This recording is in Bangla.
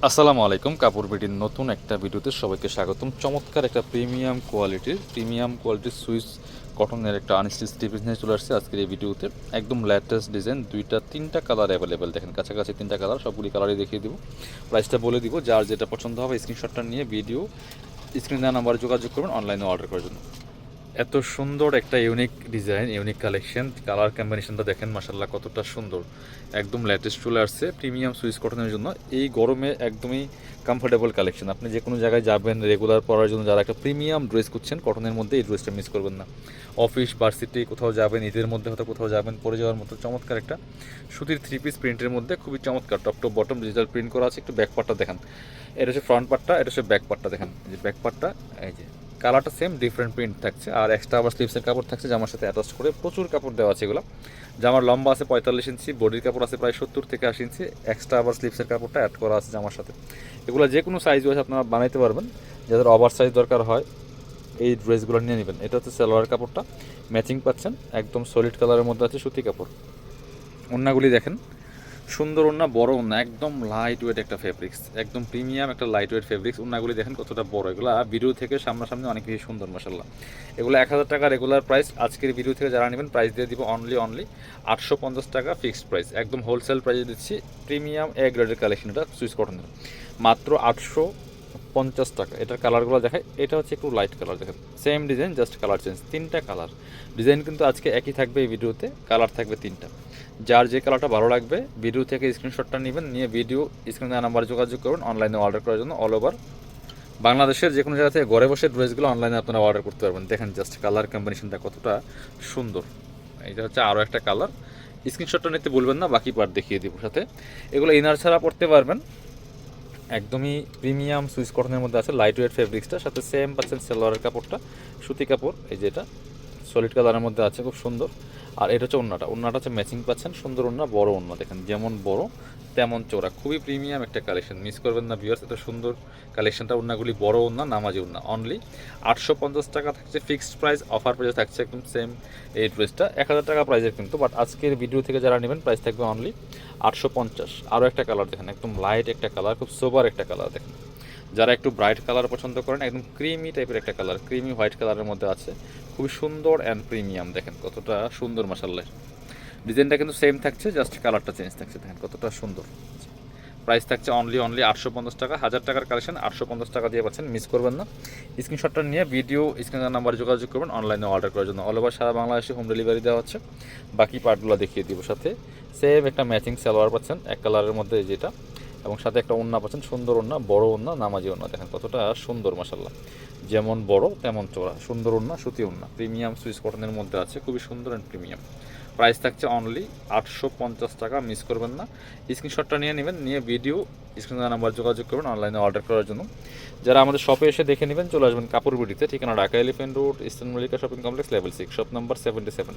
আসসালামু আলাইকুম। কাপড় বিডির নতুন একটা ভিডিওতে সবাইকে স্বাগতম। চমৎকার একটা প্রিমিয়াম কোয়ালিটির সুইস কটনের একটা আনস্টিচ থ্রি পিস নিয়ে চলে আসছে আজকের এই ভিডিওতে। একদম লেটেস্ট ডিজাইন, দুইটা তিনটা কালার অ্যাভেলেবেল। দেখেন কাছাকাছি তিনটা কালার, সবগুলি কালারই দেখিয়ে দিব, প্রাইসটা বলে দিব। যার যেটা পছন্দ হবে স্ক্রিনশটটা নিয়ে ভিডিও স্ক্রিনে দেওয়া নাম্বারে যোগাযোগ করবেন অনলাইনে অর্ডার করার জন্য। এত সুন্দর একটা unique design, unique collection, colour কম্বিনেশনটা দেখেন মাশাল্লাহ কতটা সুন্দর। একদম লেটেস্ট চলে আসছে প্রিমিয়াম সুইস কটনের জন্য। এই গরমে একদমই কমফোর্টেবল কালেকশন। আপনি যে কোনো জায়গায় যাবেন রেগুলার পরার জন্য, যারা একটা প্রিমিয়াম ড্রেস খুঁজছেন কটনের মধ্যে, এই ড্রেসটা মিস করবেন না। অফিস ভার্সিটি কোথাও যাবেন, ঈদের মধ্যে হয়তো কোথাও যাবেন, পরে যাওয়ার মতো চমৎকার একটা সুতির থ্রি পিস প্রিন্টের মধ্যে খুবই চমৎকার। Top to bottom digital print করা আছে। একটু ব্যাক পার্টটা দেখেন, এটা হচ্ছে ফ্রন্ট পার্টটা, এটা হচ্ছে ব্যাক পার্টটা। দেখেন এই যে ব্যাক পার্টটা, এই যে কালারটা সেম, ডিফারেন্ট প্রিন্ট থাকছে। আর এক্সট্রা আবার স্লিভসের কাপড় থাকছে জামার সাথে অ্যাটাচ করে। প্রচুর কাপড় দেওয়া আছে এগুলো। জামার লম্বা আছে 45 ইঞ্চি, বডির কাপড় আছে প্রায় 70 থেকে 80 ইঞ্চি। এক্সট্রা আবার স্লিভসের কাপড়টা অ্যাড করা আছে জামার সাথে। এগুলো যে কোনো সাইজ ওয়াইজ আপনারা বানাইতে পারবেন। যাদের ওভার সাইজ দরকার হয় এই ড্রেসগুলো নিয়ে নেবেন। এটা হচ্ছে সালোয়ার কাপড়টা, ম্যাচিং পাচ্ছেন, একদম সলিড কালারের মধ্যে আছে সুতি কাপড়। ওড়নাগুলি দেখেন, সুন্দর ওড়না, বড় ওড়না, একদম লাইট ওয়েট একটা ফেব্রিক্স, একদম প্রিমিয়াম একটা লাইট ওয়েট ফেব্রিক্স। ওড়নাগুলি দেখেন কতটা বড়। এগুলো ভিডিও থেকে সামনাসামনি অনেক বেশি সুন্দর মাসাল্লাহ। এগুলো 1000 টাকা রেগুলার প্রাইস। আজকের ভিডিও থেকে যারা নেবেন প্রাইস দিয়ে দিব অনলি 850 টাকা ফিক্সড প্রাইস। একদম হোলসেল প্রাইসে দিচ্ছি। প্রিমিয়াম এ গ্রেডের কালেকশন, এটা সুইস কটনের, মাত্র 850 টাকা। এটার কালারগুলো দেখায়। এটা হচ্ছে একটু লাইট কালার, দেখেন same design, just colour change. তিনটা কালার, ডিজাইন কিন্তু আজকে একই থাকবে এই ভিডিওতে, কালার থাকবে তিনটা। যার যে কালারটা ভালো লাগবে ভিডিও থেকে স্ক্রিনশটটা নেবেন, নিয়ে ভিডিও স্ক্রিনে দেওয়া নাম্বারে যোগাযোগ করবেন অনলাইনে অর্ডার করার জন্য। অল ওভার বাংলাদেশের যে কোনো জায়গা থেকে ঘরে বসে ড্রেসগুলো অনলাইনে আপনারা অর্ডার করতে পারবেন। দেখেন জাস্ট কালার কম্বিনেশনটা কতটা সুন্দর। এটা হচ্ছে আরও একটা কালার। স্ক্রিনশটটা নিতে বলবেন না, বাকি পার্ট দেখিয়ে দিব সাথে। এগুলো ইনার ছাড়া পড়তে পারবেন। একদমই প্রিমিয়াম সুইস কটনের মধ্যে আছে লাইট ওয়েট ফেব্রিক্সটা, সাথে সেম পাচ্ছেন সালোয়ারের কাপড়টা, সুতি কাপড়। এই যেটা সলিড কালারের মধ্যে আছে, খুব সুন্দর। আর এটা হচ্ছে ওড়নাটা হচ্ছে ম্যাচিং পাচ্ছেন, সুন্দর ওড়না, বড় ওড়না, দেখেন যেমন বড় তেমন চওড়া। খুবই প্রিমিয়াম একটা কালেকশন, মিস করবেন না ভিউয়ার্স। এত সুন্দর কালেকশনটা। ওড়নাগুলি বড় ওড়না, নামাজি ওড়না। অনলি 850 টাকা থাকছে ফিক্সড প্রাইস। অফার প্রাইসে থাকছে একদম সেম এই ড্রেসটা 1000 টাকা প্রাইসের কিন্তু, বাট আজকের ভিডিও থেকে যারা নেবেন প্রাইস থাকবে অনলি 850। আরও একটা কালার দেখেন, একদম লাইট একটা কালার, খুব সোবার একটা কালার। দেখেন যারা একটু ব্রাইট কালার পছন্দ করেন, একদম ক্রিমি টাইপের একটা কালার, ক্রিমি হোয়াইট কালারের মধ্যে আছে, খুবই সুন্দর অ্যান্ড প্রিমিয়াম। দেখেন কতটা সুন্দর মাসাল্লাহ। ডিজাইনটা কিন্তু সেম থাকছে, জাস্ট কালারটা চেঞ্জ থাকছে। দেখেন কতটা সুন্দর। প্রাইস থাকছে অনলি 850 টাকা। 1000 টাকার কালেকশন 850 টাকা দিয়ে পাচ্ছেন, মিস করবেন না। স্ক্রিনশটটা নিয়ে ভিডিও স্ক্রিনের নাম্বারে যোগাযোগ করবেন অনলাইনে অর্ডার করার জন্য। অল ওভার সারা বাংলাদেশে হোম ডেলিভারি দেওয়া হচ্ছে। বাকি পার্টগুলো দেখিয়ে দিব সাথে। সেম একটা ম্যাচিং সালোয়ার পাচ্ছেন এক কালারের মধ্যে যেটা, এবং সাথে একটা ওড়না পাচ্ছেন, সুন্দর ওড়না, বড় ওড়না, নামাজি ওড়না। দেখেন কতটা সুন্দর মাসাল্লাহ, যেমন বড় তেমন চওড়া, সুন্দর ওড়না, সুতি ওড়না, প্রিমিয়াম সুইস কটনের মধ্যে আছে, খুবই সুন্দর অ্যান্ড প্রিমিয়াম। প্রাইস থাকছে অনলি 850 টাকা, মিস করবেন না। স্ক্রিনশটটা নিয়ে নেবেন, নিয়ে ভিডিও স্ক্রিনের নাম্বার যোগাযোগ করবেন অনলাইনে অর্ডার করার জন্য। যারা আমাদের শপে এসে দেখে নেবেন চলে আসবেন কাপড় বিডিতে, ঠিকানা Dhaka elephant road, eastern Mallika shopping complex, level 6, shop number 77।